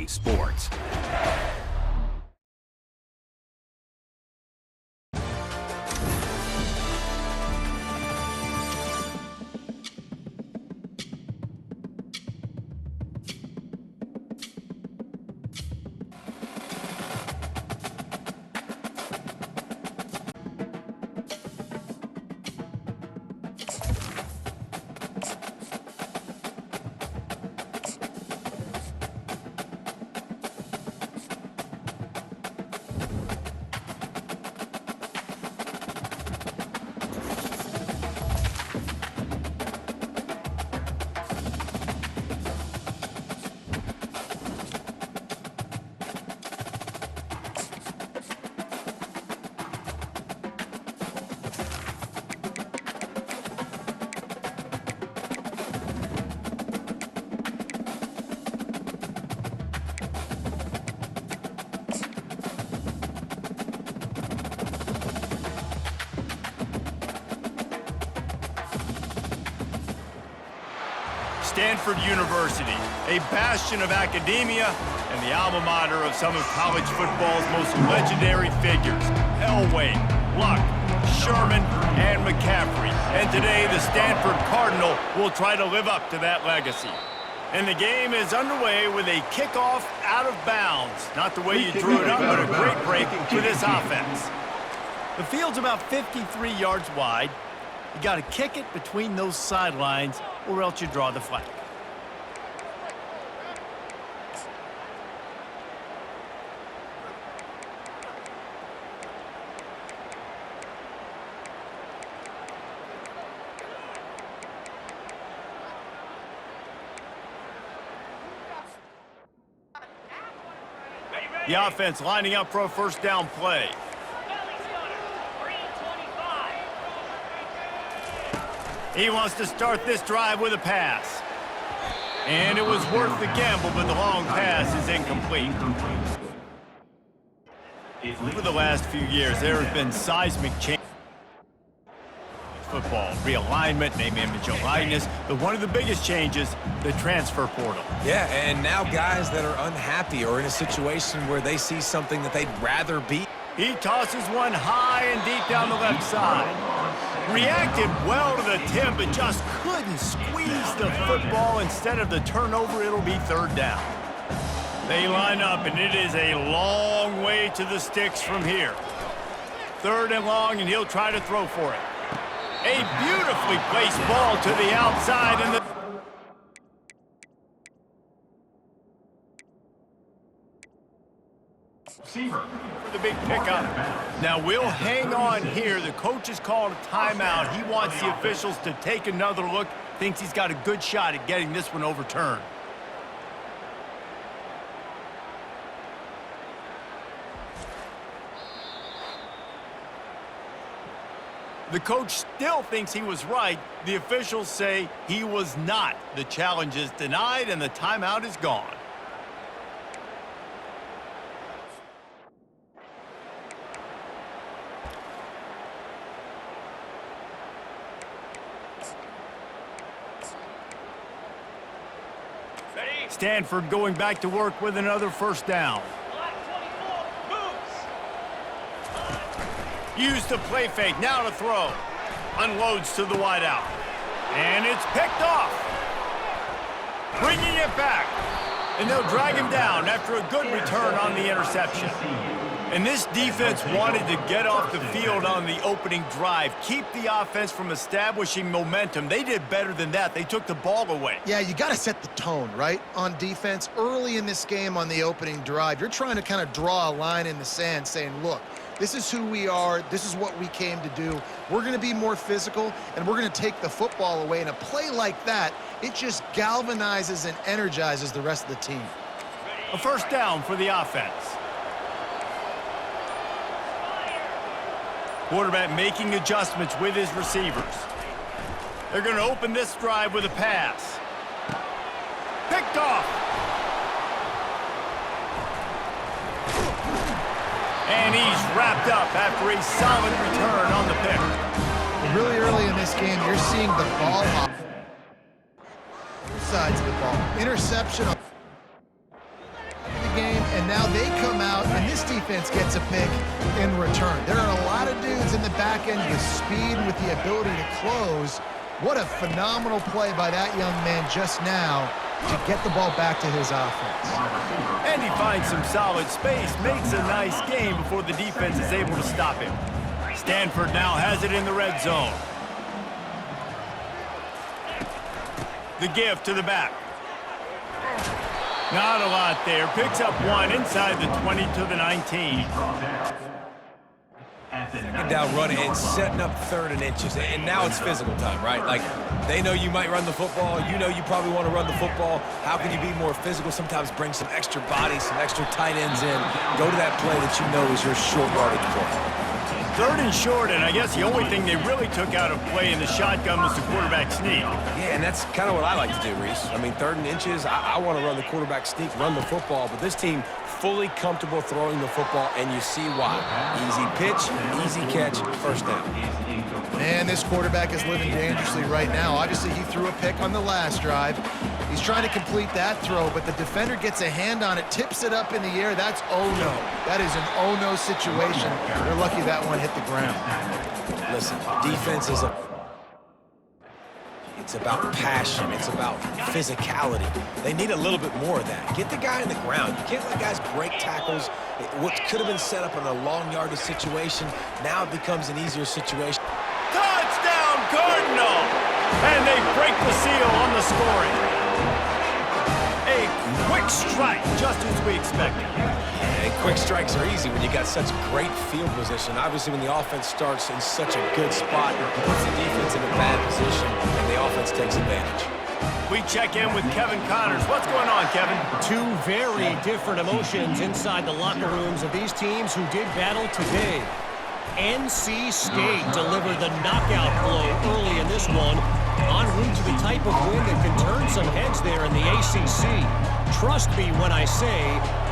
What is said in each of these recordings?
sports. Stanford University, a bastion of academia and the alma mater of some of college football's most legendary figures, Elway, Luck, Sherman, and McCaffrey. And today, the Stanford Cardinal will try to live up to that legacy. And the game is underway with a kickoff out of bounds. Not the way you drew it up, but a great break for this offense. The field's about 53 yards wide. You got to kick it between those sidelines, or else you draw the flag. The offense lining up for a first down play. He wants to start this drive with a pass. And it was worth the gamble, but the long pass is incomplete. For the last few years, there has been seismic change. Football, realignment, name, image, and likeness, but one of the biggest changes, the transfer portal. Yeah, and now guys that are unhappy or in a situation where they see something that they'd rather be. He tosses one high and deep down the left side. Reacted well to the tip, but just couldn't squeeze the football. Instead of the turnover, it'll be third down. They line up, and it is a long way to the sticks from here. Third and long, and he'll try to throw for it. A beautifully placed ball to the outside, and the receiver for the big pickup. Now we'll hang on here. The coach has called a timeout. He wants the officials to take another look. Thinks he's got a good shot at getting this one overturned. The coach still thinks he was right. The officials say he was not. The challenge is denied, and the timeout is gone. Stanford going back to work with another first down. Use the play fake, now to throw. Unloads to the wideout. And it's picked off. Bringing it back. And they'll drag him down after a good return on the interception. And this defense wanted to get off the field on the opening drive, keep the offense from establishing momentum. They did better than that. They took the ball away. Yeah, you got to set the tone, right, on defense. Early in this game on the opening drive, you're trying to kind of draw a line in the sand saying, look, this is who we are. This is what we came to do. We're going to be more physical, and we're going to take the football away. And a play like that, it just galvanizes and energizes the rest of the team. A first down for the offense. Quarterback making adjustments with his receivers. They're going to open this drive with a pass. Picked off. And he's wrapped up after a solid return on the pick. Really early in this game, you're seeing the ball off both sides of the ball. Interception. and now they come out, and this defense gets a pick in return. There are a lot of dudes in the back end with speed and with the ability to close. What a phenomenal play by that young man just now to get the ball back to his offense. And he finds some solid space, makes a nice game before the defense is able to stop him. Stanford now has it in the red zone. The give to the back. Not a lot there. Picks up one inside the 20 to the 19. Second down run and setting up 3rd and inches. And now it's physical time, right? Like, they know you might run the football. You know you probably want to run the football. How can you be more physical? Sometimes bring some extra bodies, some extra tight ends in. Go to that play that you know is your short yardage play. 3rd and short, and I guess the only thing they really took out of play in the shotgun was the quarterback sneak. Yeah, and that's kind of what I like to do, Reese. I mean, 3rd and inches, I want to run the quarterback sneak, run the football, but this team fully comfortable throwing the football, and you see why. Easy pitch, easy catch, 1st down. Man, this quarterback is living dangerously right now. Obviously, he threw a pick on the last drive. He's trying to complete that throw, but the defender gets a hand on it, tips it up in the air. That's oh-no. That is an oh-no situation. They're lucky that one hit the ground. Listen, defense is it's about passion. It's about physicality. They need a little bit more of that. Get the guy in the ground. You can't let guys break tackles. What could have been set up in a long yardage situation, now it becomes an easier situation. Touchdown, Cardinal! And they break the seal on the scoring. A quick strike, just as we expected. And quick strikes are easy when you got such great field position. Obviously, when the offense starts in such a good spot, it puts the defense in a bad position, and the offense takes advantage. We check in with Kevin Connors. What's going on, Kevin? Two very different emotions inside the locker rooms of these teams who did battle today. NC State delivered the knockout blow early in this one, en route to the type of win that can turn some heads there in the ACC. Trust me when I say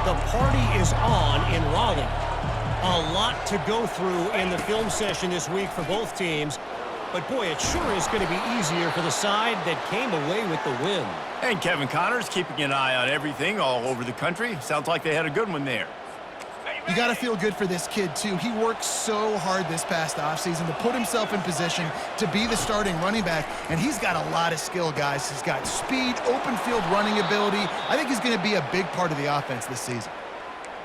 the party is on in Raleigh. A lot to go through in the film session this week for both teams, but boy, it sure is going to be easier for the side that came away with the win. And Kevin Connors keeping an eye on everything all over the country. Sounds like they had a good one there. You got to feel good for this kid, too. He worked so hard this past offseason to put himself in position to be the starting running back, and he's got a lot of skill, guys. He's got speed, open field running ability. I think he's going to be a big part of the offense this season.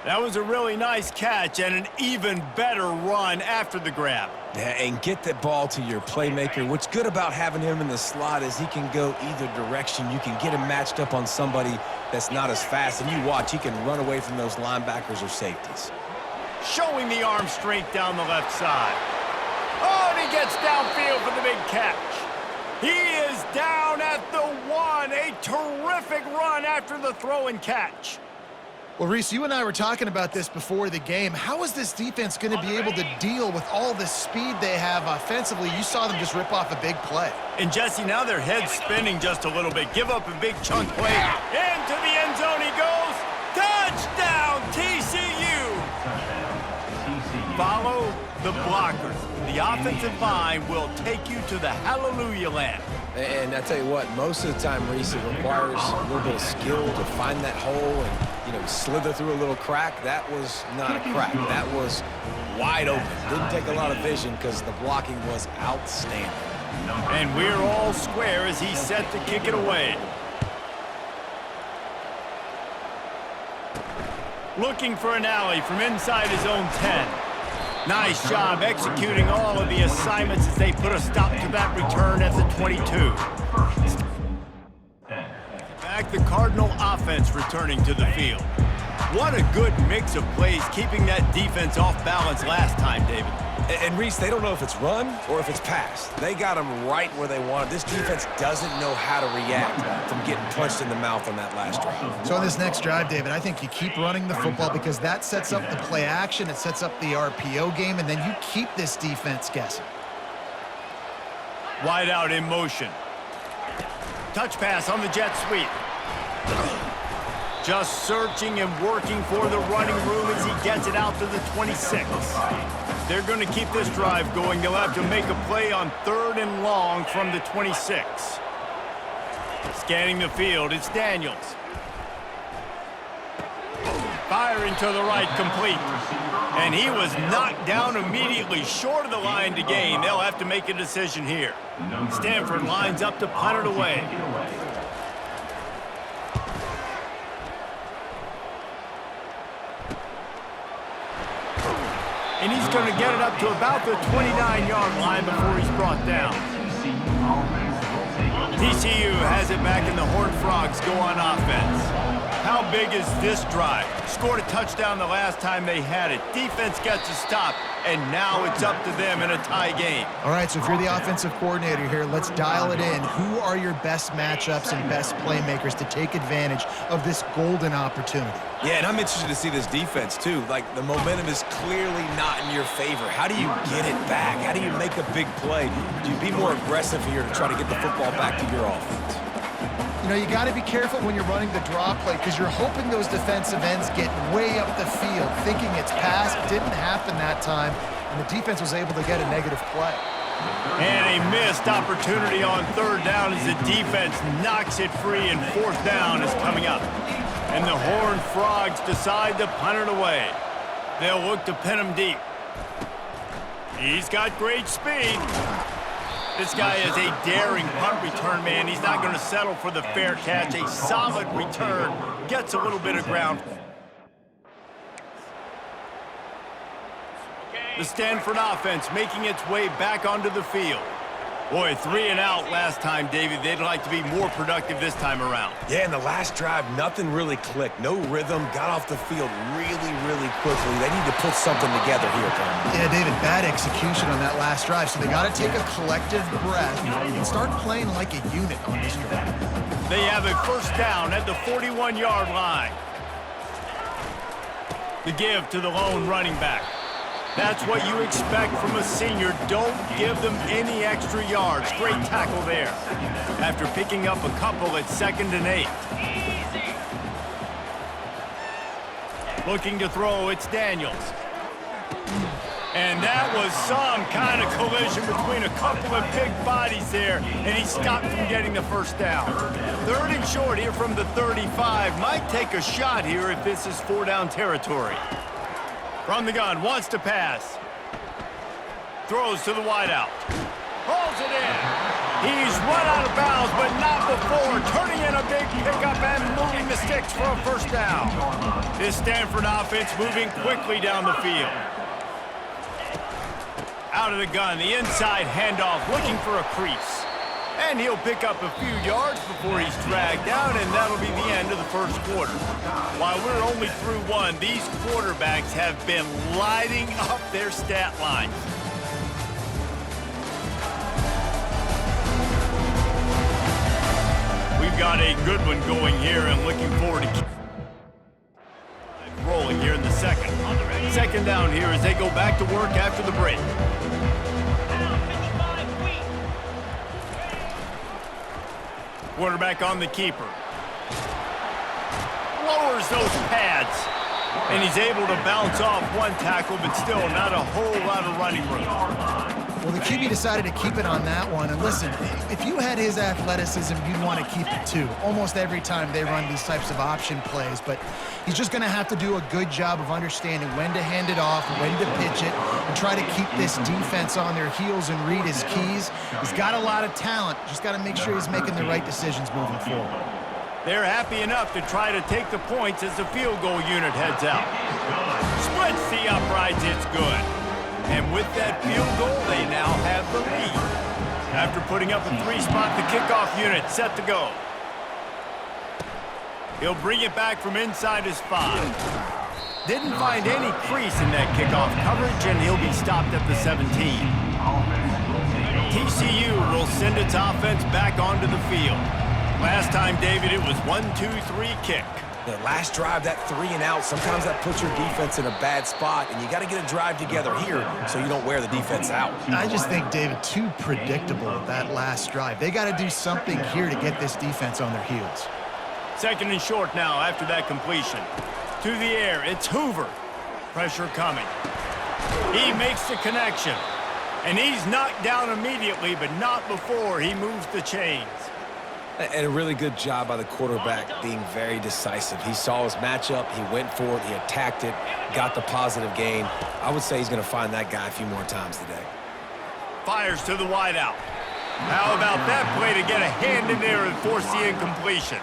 That was a really nice catch and an even better run after the grab. Yeah, and get the ball to your playmaker. What's good about having him in the slot is he can go either direction. You can get him matched up on somebody that's not as fast, and you watch, he can run away from those linebackers or safeties. Showing the arm strength down the left side. Oh, and he gets downfield for the big catch. He is down at the 1. A terrific run after the throw and catch. Well, Reese, you and I were talking about this before the game. How is this defense going to be able to deal with all the speed they have offensively? You saw them just rip off a big play. And, Jesse, now their head's spinning just a little bit. Give up a big chunk play. Into the end zone he goes. Touchdown, TCU. Follow the blockers. The offensive line will take you to the hallelujah land. And I tell you what, most of the time, Reese, it requires a little bit of skill to find that hole and, slither through a little crack. That was not a crack. That was wide open. Didn't take a lot of vision because the blocking was outstanding. And we're all square as he's set to kick it away. Looking for an alley from inside his own 10. Nice job executing all of the assignments as they put a stop to that return at the 22. Back the Cardinal offense returning to the field. What a good mix of plays keeping that defense off balance last time, David. And Reese, they don't know if it's run or if it's pass. They got them right where they want. This defense doesn't know how to react from getting punched in the mouth on that last drive. So on this next drive, David, I think you keep running the football because that sets up the play action, it sets up the RPO game, and then you keep this defense guessing. Wide out in motion. Touch pass on the jet sweep. Just searching and working for the running room as he gets it out to the 26. They're going to keep this drive going. They'll have to make a play on 3rd and long from the 26. Scanning the field, it's Daniels. Firing to the right, complete. And he was knocked down immediately, short of the line to gain. They'll have to make a decision here. Stanford lines up to punt it away. And he's going to get it up to about the 29-yard line before he's brought down. TCU has it back and the Horned Frogs go on offense. How big is this drive? Scored a touchdown the last time they had it. Defense gets a stop, and now it's up to them in a tie game. All right, so if you're the offensive coordinator here, let's dial it in. Who are your best matchups and best playmakers to take advantage of this golden opportunity? Yeah, and I'm interested to see this defense, too. Like, the momentum is clearly not in your favor. How do you get it back? How do you make a big play? Do you be more aggressive here to try to get the football back to your offense? You know, you got to be careful when you're running the draw play because you're hoping those defensive ends get way up the field, thinking it's pass. Didn't happen that time, and the defense was able to get a negative play. And a missed opportunity on third down as the defense knocks it free, and fourth down is coming up. And the Horned Frogs decide to punt it away. They'll look to pin him deep. He's got great speed. This guy is a daring punt return man. He's not going to settle for the fair catch. A solid return. Gets a little bit of ground. The Stanford offense making its way back onto the field. Boy, 3 and out last time, David. They'd like to be more productive this time around. Yeah, in the last drive, nothing really clicked. No rhythm. Got off the field really, really quickly. They need to put something together here, Tom. Yeah, David, bad execution on that last drive, so they got to take a collective breath and start playing like a unit on this drive. They have a first down at the 41-yard line. The give to the lone running back. That's what you expect from a senior. Don't give them any extra yards. Great tackle there. After picking up a couple at 2nd and 8. Looking to throw, it's Daniels. And that was some kind of collision between a couple of big bodies there, and he stopped from getting the first down. 3rd and short here from the 35. Might take a shot here if this is 4-down territory. From the gun, wants to pass. Throws to the wideout. Pulls it in. He's run out of bounds, but not before. Turning in a big pickup and moving the sticks for a first down. This Stanford offense moving quickly down the field. Out of the gun, the inside handoff, looking for a crease. And he'll pick up a few yards before he's dragged down, and that'll be the end of the first quarter. While we're only through one, these quarterbacks have been lighting up their stat lines. We've got a good one going here and looking forward to rolling here in the second. 2nd down here as they go back to work after the break. Quarterback on the keeper. Lowers those pads. And he's able to bounce off one tackle, but still not a whole lot of running room. Well, the QB decided to keep it on that one. And listen, if you had his athleticism, you'd want to keep it too. Almost every time they run these types of option plays. But he's just going to have to do a good job of understanding when to hand it off, when to pitch it, and try to keep this defense on their heels and read his keys. He's got a lot of talent. Just got to make sure he's making the right decisions moving forward. They're happy enough to try to take the points as the field goal unit heads out. Splits the uprights, it's good. And with that field goal, they now have the lead. After putting up a 3-spot, the kickoff unit set to go. He'll bring it back from inside his 5. Didn't find any crease in that kickoff coverage, and he'll be stopped at the 17. TCU will send its offense back onto the field. Last time, David, it was 1-2-3 kick. The last drive, that 3 and out, sometimes that puts your defense in a bad spot, and you got to get a drive together here so you don't wear the defense out. I just think, David, too predictable that last drive. They got to do something here to get this defense on their heels. 2nd and short now after that completion. To the air, it's Hoover. Pressure coming. He makes the connection. And he's knocked down immediately, but not before he moves the chains. And a really good job by the quarterback being very decisive. He saw his matchup, he went for it, he attacked it, got the positive gain. I would say he's going to find that guy a few more times today. Fires to the wideout. How about that play to get a hand in there and force the incompletion?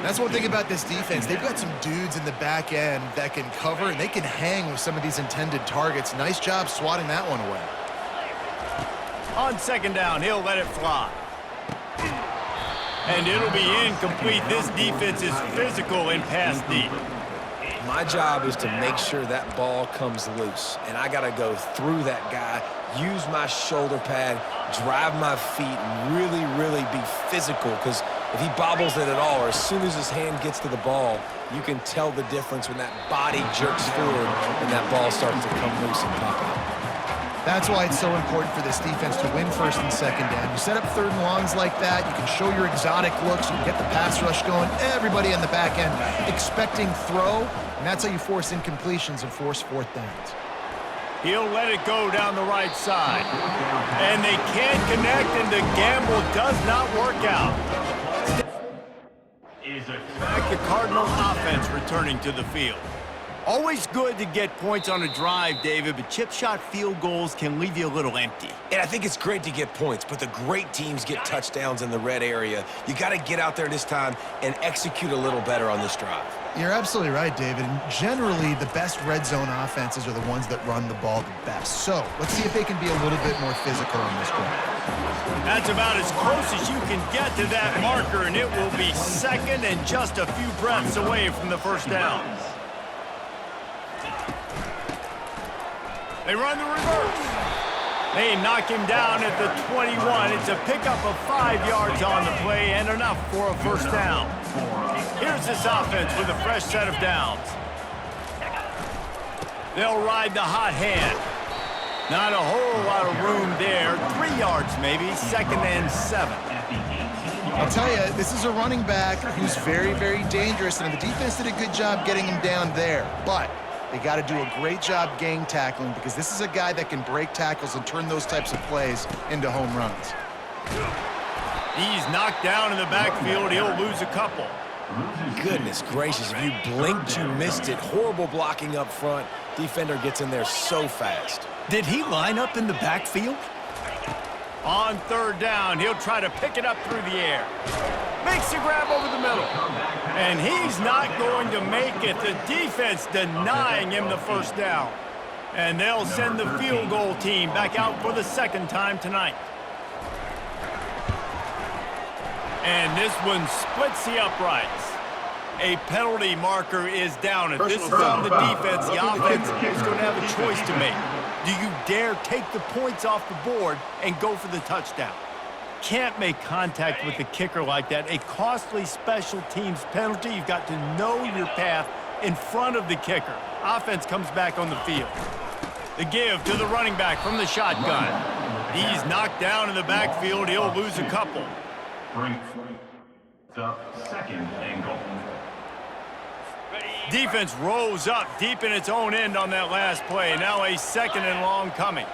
That's one thing about this defense. They've got some dudes in the back end that can cover, and they can hang with some of these intended targets. Nice job swatting that one away. On second down, he'll let it fly. And it'll be incomplete. This defense is physical in pass deep. My job is to make sure that ball comes loose, and I got to go through that guy, use my shoulder pad, drive my feet, and really, really be physical, because if he bobbles it at all, or as soon as his hand gets to the ball, you can tell the difference when that body jerks forward and that ball starts to come loose and pop out. That's why it's so important for this defense to win first and second down. You set up third and longs like that, you can show your exotic looks, you can get the pass rush going, everybody on the back end expecting throw, and that's how you force incompletions and force fourth downs. He'll let it go down the right side. And they can't connect, and the gamble does not work out. Back the Cardinal offense returning to the field. Always good to get points on a drive, David, but chip shot field goals can leave you a little empty. And I think it's great to get points, but the great teams get touchdowns in the red area. You got to get out there this time and execute a little better on this drive. You're absolutely right, David. And generally, the best red zone offenses are the ones that run the ball the best. So let's see if they can be a little bit more physical on this drive. That's about as close as you can get to that marker, and it will be second and just a few breaths away from the first down. They run the reverse. They knock him down at the 21. It's a pickup of 5 yards on the play and enough for a first down. Here's this offense with a fresh set of downs. They'll ride the hot hand. Not a whole lot of room there. 3 yards maybe, second and 7. I'll tell you, this is a running back who's very, very dangerous, and the defense did a good job getting him down there. But they got to do a great job gang tackling, because this is a guy that can break tackles and turn those types of plays into home runs. He's knocked down in the backfield. He'll lose a couple. Goodness gracious, if you blinked, you missed it. Horrible blocking up front. Defender gets in there so fast. Did he line up in the backfield? On third down, he'll try to pick it up through the air. Makes the grab over the middle. And he's not going to make it. The defense denying him the first down. And they'll send the field goal team back out for the second time tonight. And this one splits the uprights. A penalty marker is down. If this is on the defense, the offense is going to have a choice to make. Do you dare take the points off the board and go for the touchdown? Can't make contact with the kicker like that. A costly special teams penalty. You've got to know your path in front of the kicker. Offense comes back on the field. The give to the running back from the shotgun. He's knocked down in the backfield. He'll lose a couple. Bring the second angle. Defense rose up deep in its own end on that last play. Now a second and long coming.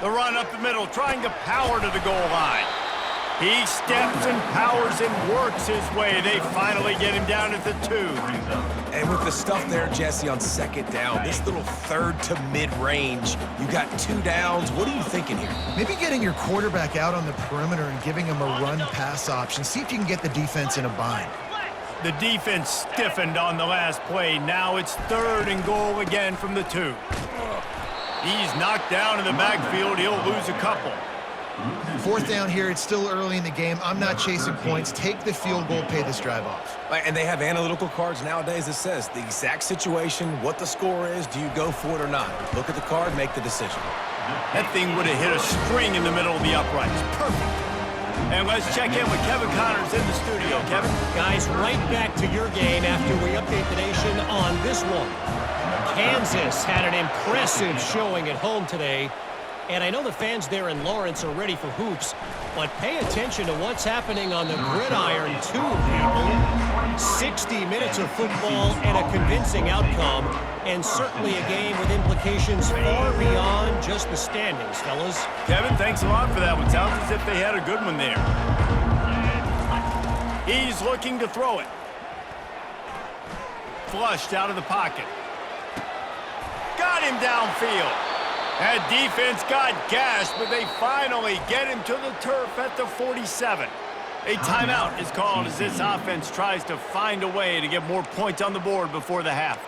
The run up the middle, trying to power to the goal line. He steps and powers and works his way. They finally get him down at the 2. And with the stuff there, Jesse, on second down, this little third to mid-range, you got 2 downs. What are you thinking here? Maybe getting your quarterback out on the perimeter and giving him a run-pass option. See if you can get the defense in a bind. The defense stiffened on the last play. Now it's third and goal again from the 2. He's knocked down in the backfield. He'll lose a couple. Fourth down here. It's still early in the game. I'm not chasing points. Take the field goal, pay this drive off. And they have analytical cards nowadays that says the exact situation, what the score is, do you go for it or not? Look at the card, make the decision. That thing would have hit a string in the middle of the uprights. Perfect. And let's check in with Kevin Connors in the studio. Kevin? Guys, right back to your game after we update the nation on this one. Kansas had an impressive showing at home today. And I know the fans there in Lawrence are ready for hoops, but pay attention to what's happening on the gridiron too, people. 60 minutes of football and a convincing outcome, and certainly a game with implications far beyond just the standings, fellas. Kevin, thanks a lot for that one. Sounds as if they had a good one there. He's looking to throw it. Flushed out of the pocket. Got him downfield. That defense got gashed, but they finally get him to the turf at the 47. A timeout is called as this offense tries to find a way to get more points on the board before the half.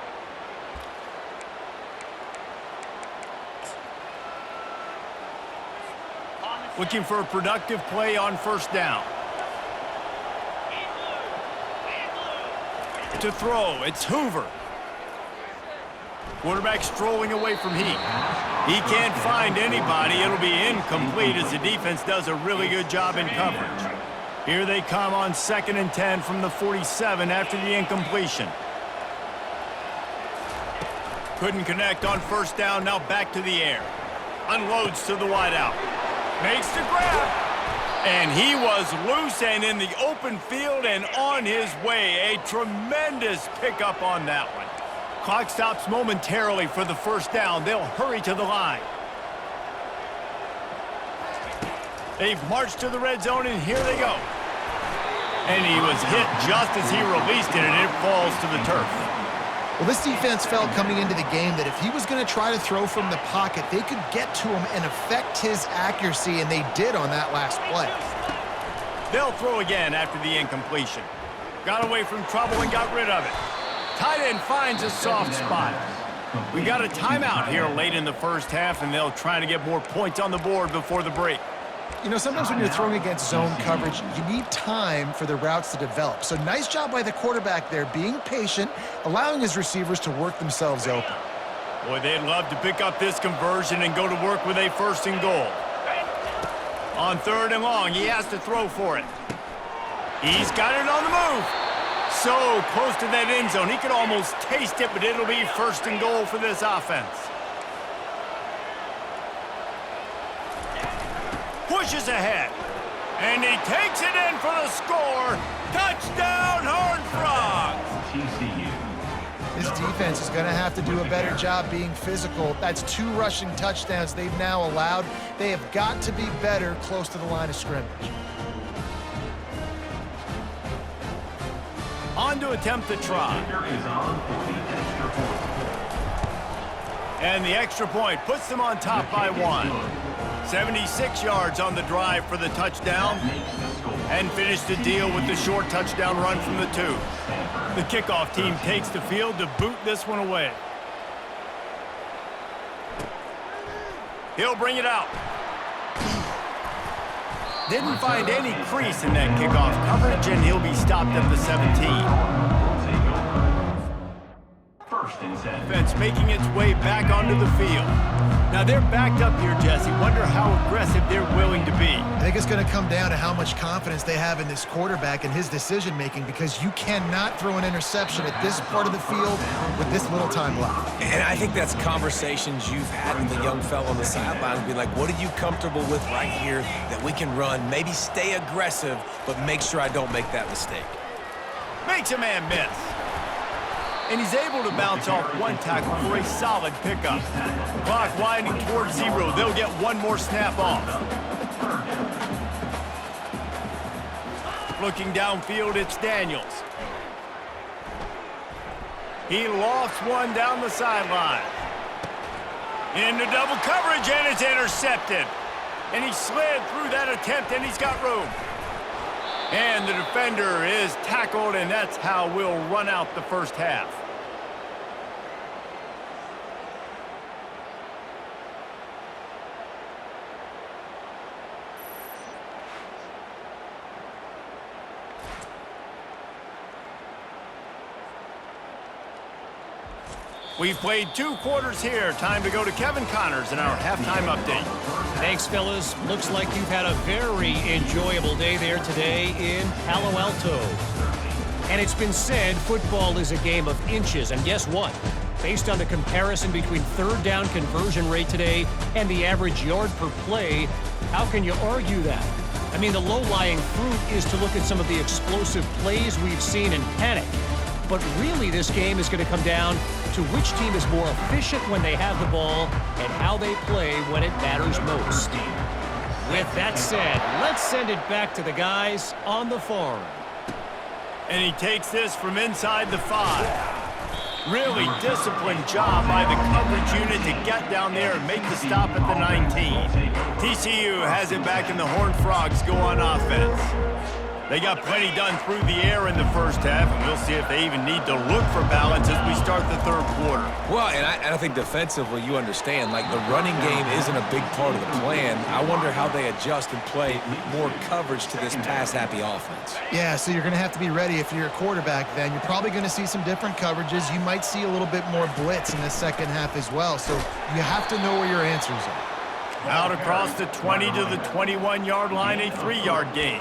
Looking for a productive play on first down. To throw, it's Hoover. Quarterback strolling away from heat. He can't find anybody. It'll be incomplete as the defense does a really good job in coverage. Here they come on 2nd and 10 from the 47 after the incompletion. Couldn't connect on first down, now back to the air. Unloads to the wideout. Makes the grab. And he was loose and in the open field and on his way. A tremendous pickup on that one. Clock stops momentarily for the first down. They'll hurry to the line. They've marched to the red zone, and here they go. And he was hit just as he released it, and it falls to the turf. Well, this defense felt coming into the game that if he was going to try to throw from the pocket, they could get to him and affect his accuracy, and they did on that last play. They'll throw again after the incompletion. Got away from trouble and got rid of it. Tight end finds a soft spot. We got a timeout here late in the first half, and they'll try to get more points on the board before the break. You know, sometimes when you're throwing against zone coverage, you need time for the routes to develop. So nice job by the quarterback there, being patient, allowing his receivers to work themselves open. Boy, they'd love to pick up this conversion and go to work with a 1st and goal. On 3rd and long, he has to throw for it. He's got it on the move. So close to that end zone. He could almost taste it, but it'll be 1st and goal for this offense. Pushes ahead. And he takes it in for the score. Touchdown, Horned Frogs! TCU. This defense is going to have to do a better job being physical. That's 2 rushing touchdowns they've now allowed. They have got to be better close to the line of scrimmage. On to attempt the try. Kicker is on for the extra point. And the extra point puts them on top by 1. 76 yards on the drive for the touchdown. And finished the deal with the short touchdown run from the 2. The kickoff team takes the field to boot this one away. He'll bring it out. Didn't find any crease in that kickoff coverage, and he'll be stopped at the 17. 1st and 10. Defense making its way back onto the field. Now they're backed up here, Jesse. Wonder how aggressive they're willing to be. I think it's going to come down to how much confidence they have in this quarterback and his decision-making, because you cannot throw an interception at this part of the field with this little time left. And I think that's conversations you've had with the young fellow on the sidelines, be like, what are you comfortable with right here that we can run? Maybe stay aggressive, but make sure I don't make that mistake. Makes a man miss. And he's able to bounce off 1 tackle for a solid pickup. Clock winding towards 0. They'll get 1 more snap off. Looking downfield, it's Daniels. He lofts one down the sideline. Into double coverage, and it's intercepted. And he slid through that attempt, and he's got room. And the defender is tackled, and that's how we'll run out the first half. We've played 2 quarters here. Time to go to Kevin Connors in our halftime update. Thanks, fellas. Looks like you've had a very enjoyable day there today in Palo Alto. And it's been said football is a game of inches. And guess what? Based on the comparison between 3rd down conversion rate today and the average yard per play, how can you argue that? I mean, the low-lying fruit is to look at some of the explosive plays we've seen and panic. But really, this game is going to come down to which team is more efficient when they have the ball and how they play when it matters most. With that said, let's send it back to the guys on the farm. And he takes this from inside the 5. Really disciplined job by the coverage unit to get down there and make the stop at the 19. TCU has it back, and the Horned Frogs go on offense. They got plenty done through the air in the first half, and we'll see if they even need to look for balance as we start the third quarter. Well, and I think defensively, you understand, like, the running game isn't a big part of the plan. I wonder how they adjust and play more coverage to this pass-happy offense. Yeah, so you're going to have to be ready if you're a quarterback then. You're probably going to see some different coverages. You might see a little bit more blitz in the second half as well, so you have to know where your answers are. Out across the 20 to the 21-yard line, a 3-yard gain.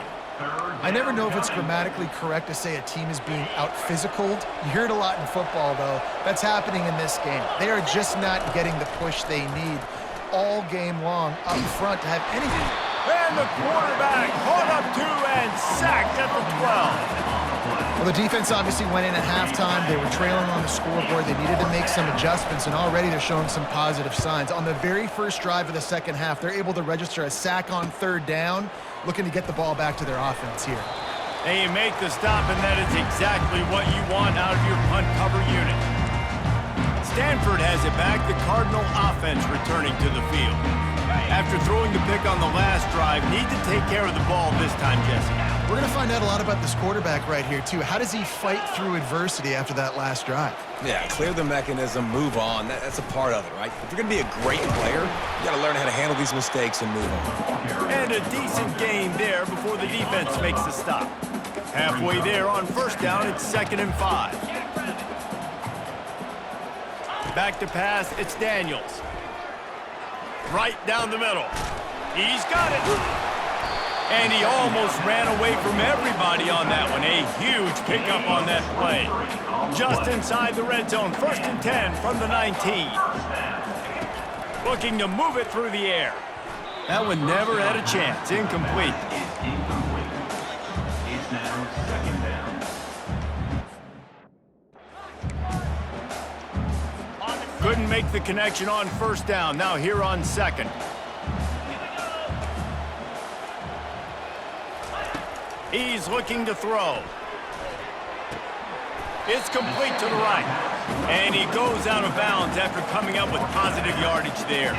I never know if it's grammatically correct to say a team is being out-physicaled. You hear it a lot in football, though. That's happening in this game. They are just not getting the push they need all game long up front to have anything. And the quarterback caught up to and sacked at the 12. Well, the defense obviously went in at halftime. They were trailing on the scoreboard. They needed to make some adjustments, and already they're showing some positive signs. On the very first drive of the second half, they're able to register a sack on third down, looking to get the ball back to their offense here. They make the stop, and that is exactly what you want out of your punt cover unit. Stanford has it back, the Cardinal offense returning to the field. After throwing the pick on the last drive, need to take care of the ball this time, Jesse. We're going to find out a lot about this quarterback right here, too. How does he fight through adversity after that last drive? Yeah, clear the mechanism, move on. That's a part of it, right? If you're going to be a great player, you got to learn how to handle these mistakes and move on. And a decent gain there before the defense makes the stop. Halfway there on first down, it's 2nd and 5. Back to pass, it's Daniels. Right down the middle. He's got it. And he almost ran away from everybody on that one. A huge pickup on that play. Just inside the red zone, 1st and 10 from the 19. Looking to move it through the air. That one never had a chance. Incomplete. It's now 2nd down. Couldn't make the connection on first down. Now here on 2nd. He's looking to throw. It's complete to the right. And he goes out of bounds after coming up with positive yardage there.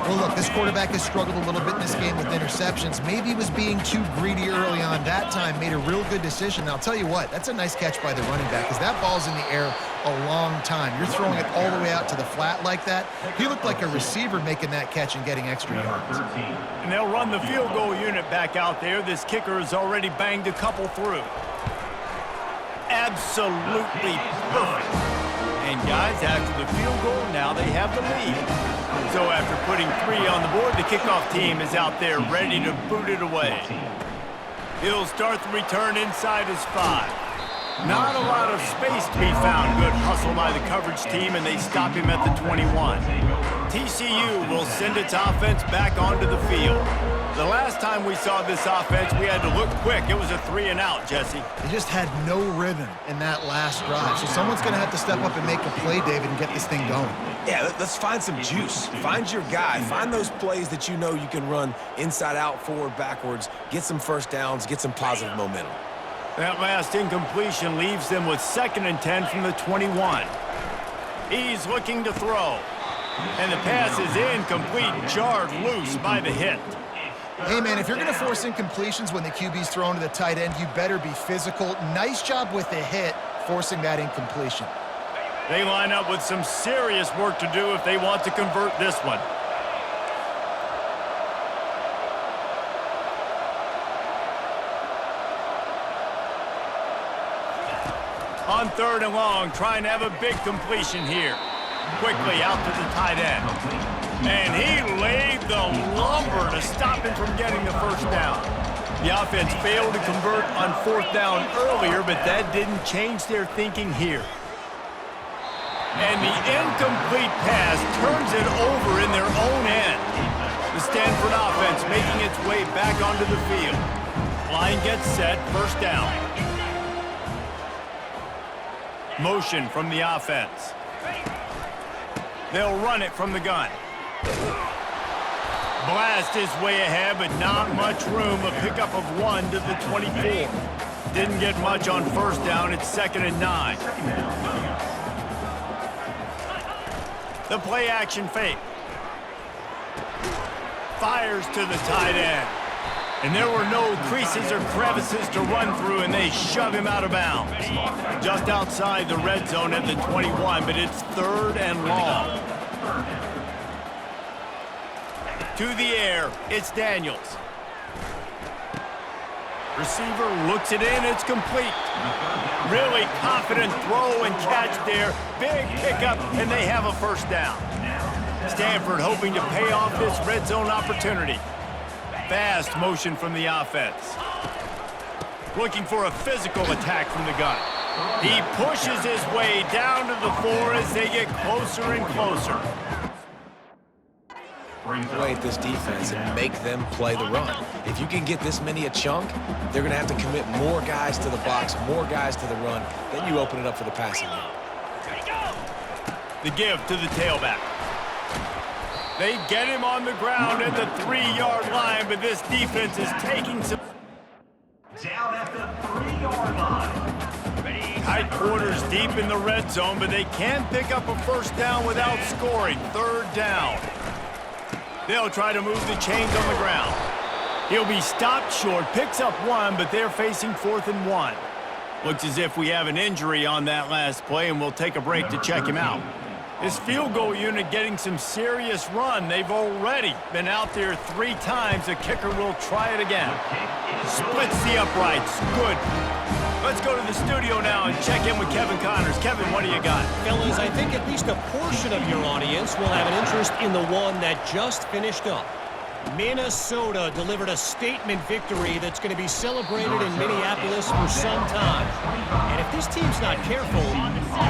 Well, look, this quarterback has struggled a little bit in this game with interceptions. Maybe he was being too greedy early on. That time made a real good decision. And I'll tell you what, that's a nice catch by the running back because that ball's in the air a long time. You're throwing it all the way out to the flat like that. He looked like a receiver making that catch and getting extra yards. And they'll run the field goal unit back out there. This kicker has already banged a couple through. Absolutely perfect. And guys, after the field goal, now they have the lead. So after putting 3 on the board, the kickoff team is out there ready to boot it away. He'll start the return inside his 5. Not a lot of space to be found. Good hustle by the coverage team, and they stop him at the 21. TCU will send its offense back onto the field. The last time we saw this offense, we had to look quick. It was a 3 and out, Jesse. They just had no rhythm in that last drive. So someone's going to have to step up and make a play, David, and get this thing going. Yeah, let's find some juice. Find your guy. Find those plays that you know you can run inside out, forward, backwards. Get some first downs. Get some positive momentum. That last incompletion leaves them with 2nd and 10 from the 21. He's looking to throw. And the pass is incomplete, jarred loose by the hit. Hey, man, if you're going to force incompletions when the QB's thrown to the tight end, you better be physical. Nice job with the hit, forcing that incompletion. They line up with some serious work to do if they want to convert this one. On 3rd and long, trying to have a big completion here. Quickly out to the tight end. And he laid the lumber to stop him from getting the first down. The offense failed to convert on 4th down earlier, but that didn't change their thinking here. And the incomplete pass turns it over in their own end. The Stanford offense making its way back onto the field. Line gets set, 1st down. Motion from the offense. They'll run it from the gun. Blast his way ahead, but not much room. A pickup of 1 to the 24. Didn't get much on first down. It's 2nd and 9. The play action fake. Fires to the tight end. And there were no creases or crevices to run through, and they shove him out of bounds. Just outside the red zone at the 21, but it's 3rd and long. To the air, it's Daniels. Receiver looks it in, it's complete. Really confident throw and catch there. Big pickup, and they have a first down. Stanford hoping to pay off this red zone opportunity. Fast motion from the offense. Looking for a physical attack from the gun. He pushes his way down to the 4 as they get closer and closer. Play at this defense and make them play the run. If you can get this many a chunk, they're going to have to commit more guys to the box, more guys to the run. Then you open it up for the passing game. The give to the tailback. They get him on the ground at the 3-yard line, but this defense is taking some... Down at the 3-yard line. Tight quarters deep in the red zone, but they can pick up a first down without scoring. 3rd down. They'll try to move the chains on the ground. He'll be stopped short, picks up 1, but they're facing 4th and 1. Looks as if we have an injury on that last play, and we'll take a break to check him out. This field goal unit getting some serious run. They've already been out there 3 times. The kicker will try it again. Splits the uprights. Good. Let's go to the studio now and check in with Kevin Connors. Kevin, what do you got? Fellas, I think at least a portion of your audience will have an interest in the one that just finished up. Minnesota delivered a statement victory that's going to be celebrated in Minneapolis for some time. And if this team's not careful,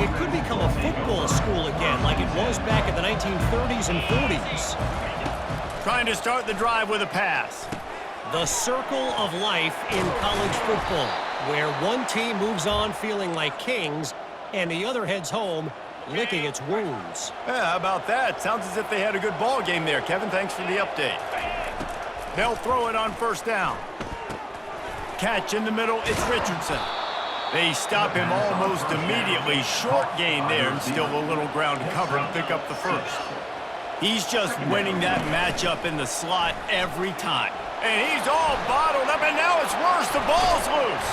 it could become a football school again like it was back in the 1930s and 40s. Trying to start the drive with a pass. The circle of life in college football, where one team moves on feeling like kings and the other heads home licking its wounds. Yeah, how about that? Sounds as if they had a good ball game there. Kevin, thanks for the update. They'll throw it on first down. Catch in the middle, it's Richardson. They stop him almost immediately. Short gain there, and still a little ground to cover to pick up the first. He's just winning that matchup in the slot every time. And he's all bottled up, and now it's worse. The ball's loose.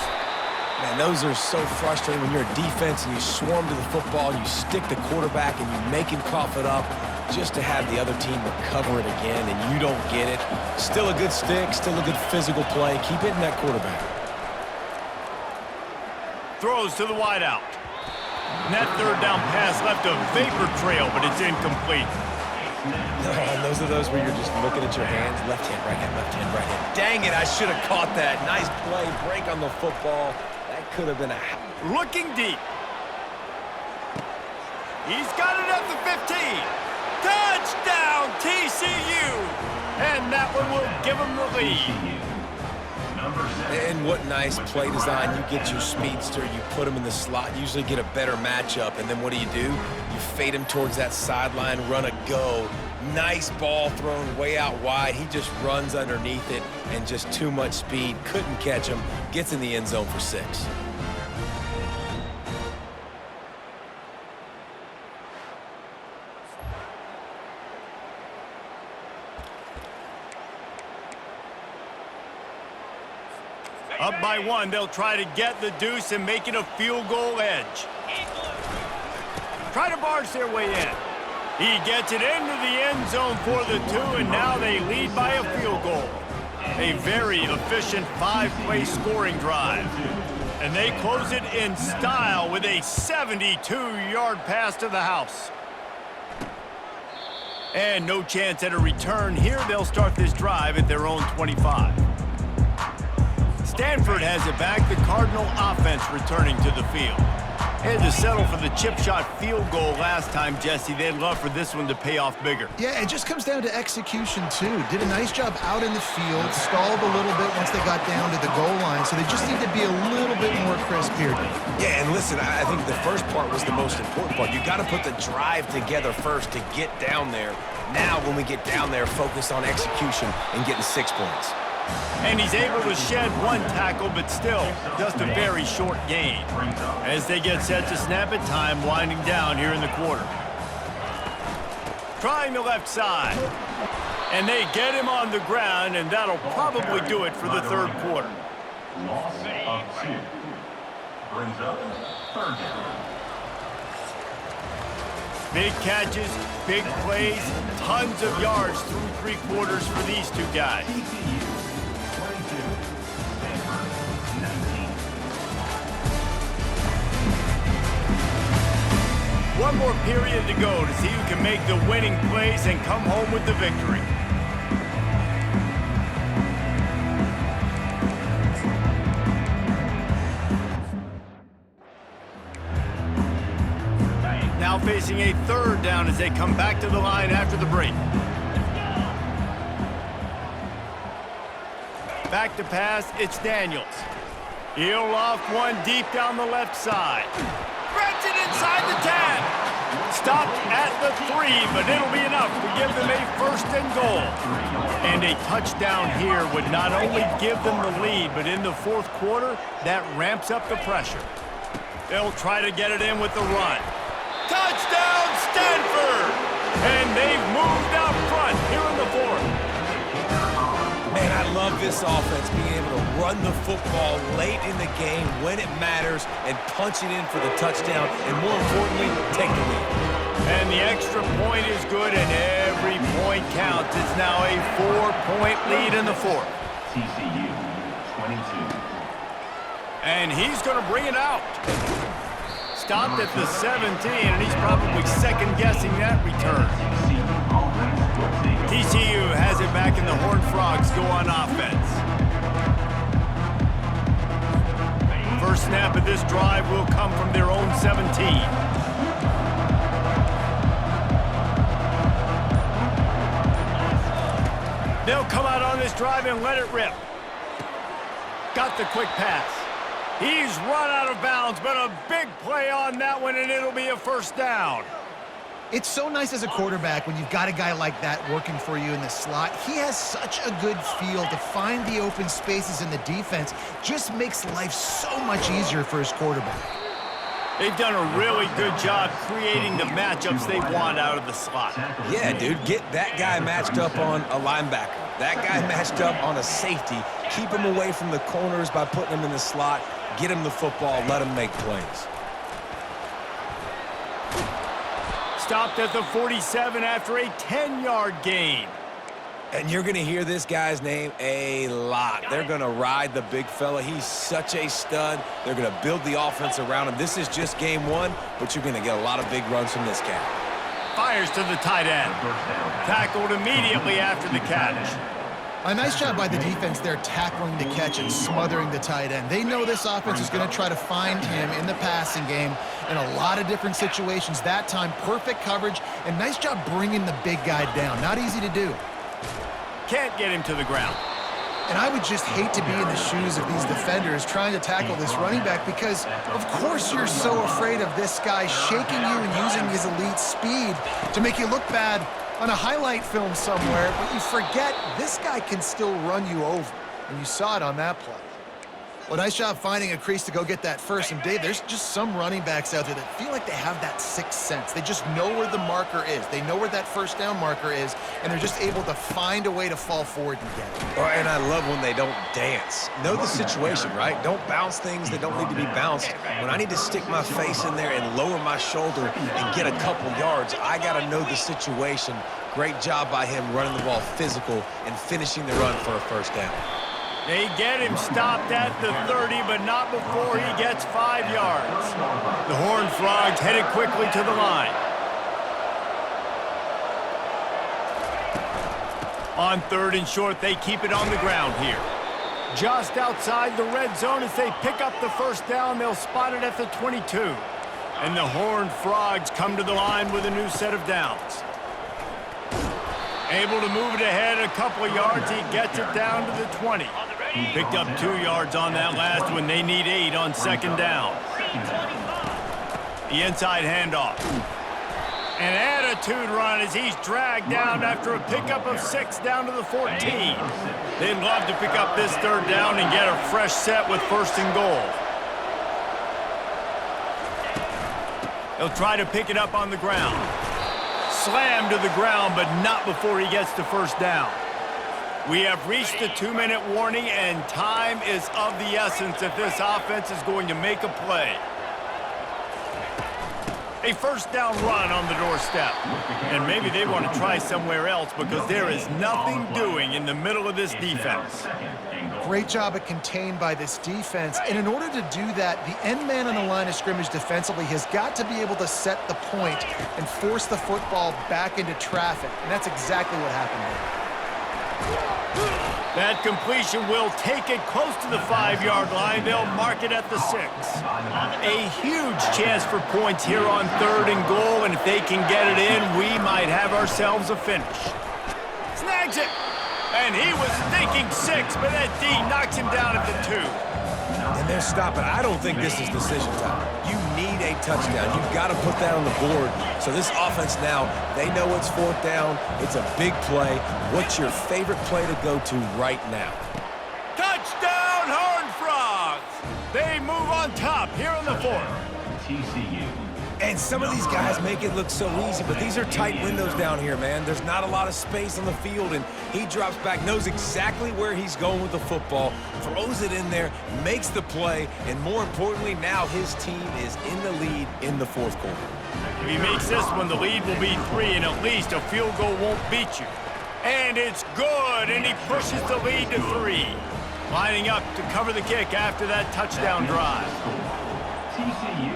Man, those are so frustrating when you're a defense and you swarm to the football, you stick the quarterback and you make him cough it up just to have the other team recover it again, and you don't get it. Still a good stick, still a good physical play. Keep hitting that quarterback. Throws to the wideout. And that 3rd down pass left a vapor trail, but it's incomplete. And those are those where you're just looking at your hands. Left hand, right hand, left hand, right hand. Dang it, I should have caught that. Nice play, break on the football. That could have been a... Looking deep. He's got it at the 15. Touchdown, TCU. And that one will give him the lead. And what nice play design. You get your speedster, you put him in the slot, usually get a better matchup, and then what do? You fade him towards that sideline, run a go. Nice ball thrown way out wide. He just runs underneath it, and just too much speed. Couldn't catch him. Gets in the end zone for 6. Up by 1, they'll try to get the deuce and make it a field goal edge. Try to barge their way in. He gets it into the end zone for the 2, and now they lead by a field goal. A very efficient 5-play scoring drive. And they close it in style with a 72-yard pass to the house. And no chance at a return here. They'll start this drive at their own 25. Stanford has it back. The Cardinal offense returning to the field. Had to settle for the chip shot field goal last time, Jesse. They'd love for this one to pay off bigger. Yeah, it just comes down to execution, too. Did a nice job out in the field, stalled a little bit once they got down to the goal line, so they just need to be a little bit more crisp here. Yeah, and listen, I think the first part was the most important part. You got to put the drive together first to get down there. Now, when we get down there, focus on execution and getting 6 points. And he's able to shed one tackle, but still, just a very short gain. As they get set to snap it, time winding down here in the quarter. Trying the left side. And they get him on the ground, and that'll probably do it for the third quarter. Loss of 2. Brings up third down. Big catches, big plays, tons of yards through 3 quarters for these two guys. TCU 22, Stanford 19. One more period to go to see who can make the winning plays and come home with the victory. Now facing a third down as they come back to the line after the break. Back to pass, it's Daniels. He'll off one deep down the left side. Threads it inside the 10. Stopped at the 3, but it'll be enough to give them a first and goal. And a touchdown here would not only give them the lead, but in the fourth quarter, that ramps up the pressure. They'll try to get it in with the run. Touchdown, Stanford! And they've moved out front here in the fourth. Man, I love this offense, being able to run the football late in the game when it matters and punch it in for the touchdown, and more importantly, take the lead. And the extra point is good, and every point counts. It's now a 4-point lead in the fourth. TCU 22. And he's going to bring it out. Stopped at the 17, and he's probably second-guessing that return. TCU has it back, and the Horned Frogs go on offense. First snap of this drive will come from their own 17. They'll come out on this drive and let it rip. Got the quick pass. He's run out of bounds, but a big play on that one, and it'll be a first down. It's so nice as a quarterback when you've got a guy like that working for you in the slot. He has such a good feel to find the open spaces in the defense. Just makes life so much easier for his quarterback. They've done a really good job creating the matchups they want out of the slot. Yeah, dude, get that guy matched up on a linebacker. That guy matched up on a safety. Keep him away from the corners by putting him in the slot. Get him the football, let him make plays. Stopped at the 47 after a 10-yard gain. And you're going to hear this guy's name a lot. They're going to ride the big fella. He's such a stud. They're going to build the offense around him. This is just game one, but you're going to get a lot of big runs from this guy. Fires to the tight end. Tackled immediately after the catch. A nice job by the defense there tackling the catch and smothering the tight end. They know this offense is going to try to find him in the passing game in a lot of different situations. That time, perfect coverage, and nice job bringing the big guy down. Not easy to do. Can't get him to the ground. And I would just hate to be in the shoes of these defenders trying to tackle this running back because, of course, you're so afraid of this guy shaking you and using his elite speed to make you look bad on a highlight film somewhere, but you forget this guy can still run you over, and you saw it on that play. Well, nice job finding a crease to go get that first. And, Dave, there's just some running backs out there that feel like they have that sixth sense. They just know where the marker is. They know where that first down marker is, and they're just able to find a way to fall forward and get it. Oh, and I love when they don't dance. Know the situation, right? Don't bounce things that don't need to be bounced. When I need to stick my face in there and lower my shoulder and get a couple yards, I got to know the situation. Great job by him running the ball physical and finishing the run for a first down. They get him stopped at the 30, but not before he gets 5 yards. The Horned Frogs headed quickly to the line. On third and short, they keep it on the ground here. Just outside the red zone as they pick up the first down, they'll spot it at the 22. And the Horned Frogs come to the line with a new set of downs. Able to move it ahead a couple of yards, he gets it down to the 20. Picked up 2 yards on that last one. They need 8 on second down. The inside handoff. An attitude run as he's dragged down after a pickup of 6 down to the 14. They'd love to pick up this third down and get a fresh set with 1st and goal. He'll try to pick it up on the ground. Slammed to the ground, but not before he gets to 1st down. We have reached the 2-minute warning, and time is of the essence if this offense is going to make a play. A 1st down run on the doorstep. And maybe they want to try somewhere else because there is nothing doing in the middle of this defense. Great job at contained by this defense. And in order to do that, the end man on the line of scrimmage defensively has got to be able to set the point and force the football back into traffic. And that's exactly what happened there. That completion will take it close to the 5-yard line. They'll mark it at the 6. A huge chance for points here on 3rd and goal, and if they can get it in, we might have ourselves a finish. Snags it, and he was thinking 6, but that D knocks him down at the 2. And they're stopping. I don't think this is decision time. You need a touchdown. You've got to put that on the board. So this offense now, they know it's 4th down. It's a big play. What's your favorite play to go to right now? Touchdown, Horned Frogs! They move on top here on the 4th. TCU. And some of these guys make it look so easy, but these are tight windows down here, man. There's not a lot of space on the field, and he drops back, knows exactly where he's going with the football, throws it in there, makes the play, and more importantly, now his team is in the lead in the 4th quarter. If he makes this one, the lead will be 3, and at least a field goal won't beat you. And it's good, and he pushes the lead to 3. Lining up to cover the kick after that touchdown drive. TCU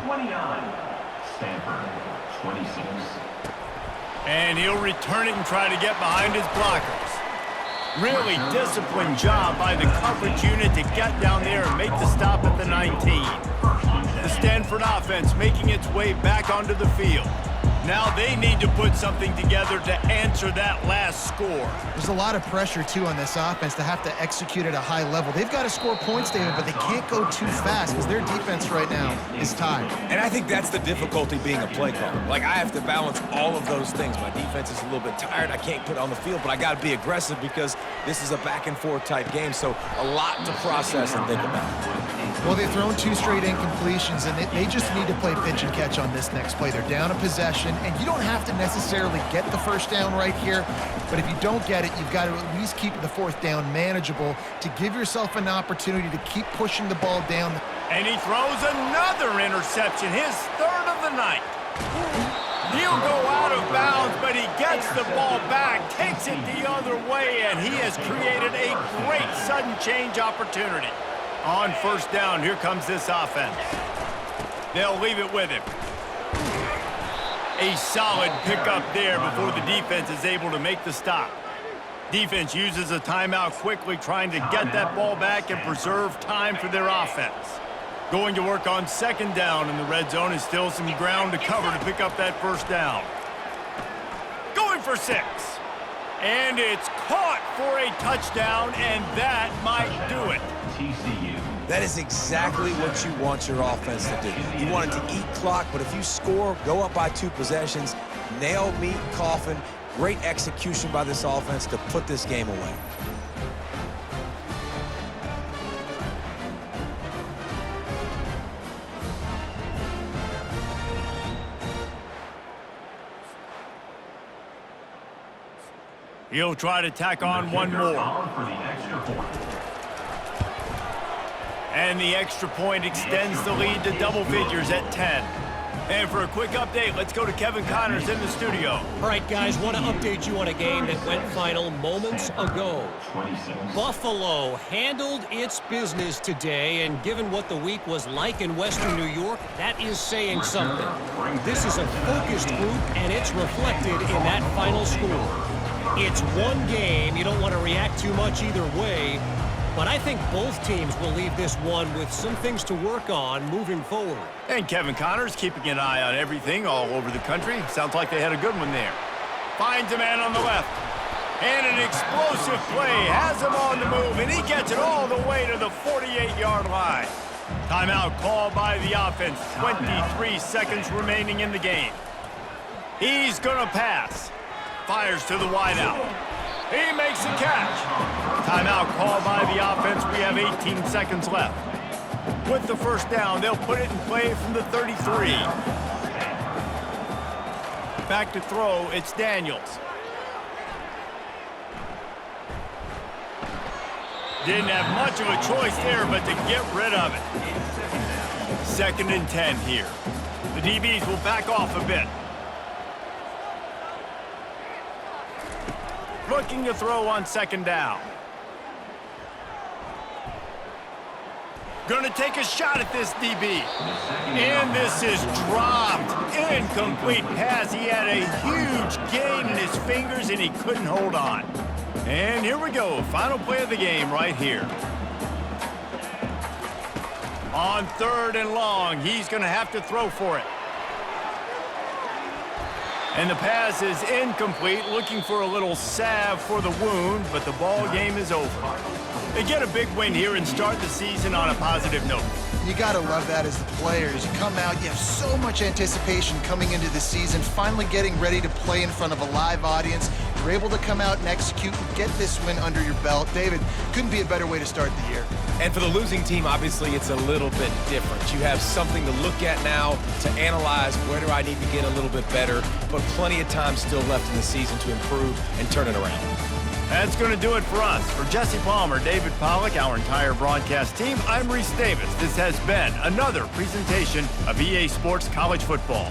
29, Stanford 26. And he'll return it and try to get behind his blockers. Really disciplined job by the coverage unit to get down there and make the stop at the 19. The Stanford offense making its way back onto the field. Now they need to put something together to answer that last score. There's a lot of pressure, too, on this offense to have to execute at a high level. They've got to score points, David, but they can't go too fast because their defense right now is tied. And I think that's the difficulty being a play caller. Like, I have to balance all of those things. My defense is a little bit tired. I can't put it on the field, but I got to be aggressive because this is a back-and-forth type game, so a lot to process and think about. Well, they've thrown 2 straight incompletions, and they just need to play pitch and catch on this next play. They're down a possession, and you don't have to necessarily get the 1st down right here, but if you don't get it, you've got to at least keep the 4th down manageable to give yourself an opportunity to keep pushing the ball down. And he throws another interception, his 3rd of the night. He'll go out of bounds, but he gets the ball back, takes it the other way, and he has created a great sudden change opportunity. On 1st down, here comes this offense. They'll leave it with him. A solid pickup there before the defense is able to make the stop. Defense uses a timeout quickly, trying to get that ball back and preserve time for their offense. Going to work on 2nd down in the red zone, and still some ground to cover to pick up that 1st down. Going for 6. And it's caught for a touchdown, and that might do it. TCU. That is exactly what you want your offense to do. You want it to eat clock, but if you score, go up by 2 possessions, nail, meet, coffin. Great execution by this offense to put this game away. He'll try to tack on one more. For the extra point. And the extra point extends the lead to double figures at 10. And for a quick update, let's go to Kevin Connors in the studio. All right, guys, want to update you on a game that went final moments ago. 26. Buffalo handled its business today, and given what the week was like in Western New York, that is saying something. This is a focused group, and it's reflected in that final score. It's one game. You don't want to react too much either way, but I think both teams will leave this one with some things to work on moving forward. And Kevin Connors keeping an eye on everything all over the country. Sounds like they had a good one there. Finds a man on the left. And an explosive play has him on the move, and he gets it all the way to the 48-yard line. Timeout called by the offense. 23 seconds remaining in the game. He's gonna pass. Fires to the wideout. He makes the catch. Timeout called by the offense. We have 18 seconds left. With the first down, they'll put it in play from the 33. Back to throw, it's Daniels. Didn't have much of a choice there, but to get rid of it. 2nd and 10 here. The DBs will back off a bit. Looking to throw on 2nd down. Gonna take a shot at this DB. And this is dropped. Incomplete pass. He had a huge gain in his fingers and he couldn't hold on. And here we go. Final play of the game right here. On 3rd and long, he's gonna have to throw for it. And the pass is incomplete, looking for a little salve for the wound, but the ball game is over. They get a big win here and start the season on a positive note. You got to love that as the players. You come out, you have so much anticipation coming into the season, finally getting ready to play in front of a live audience. You're able to come out and execute and get this win under your belt. David, couldn't be a better way to start the year. And for the losing team, obviously, it's a little bit different. You have something to look at now to analyze where do I need to get a little bit better, but plenty of time still left in the season to improve and turn it around. That's going to do it for us. For Jesse Palmer, David Pollack, our entire broadcast team, I'm Reese Davis. This has been another presentation of EA Sports College Football.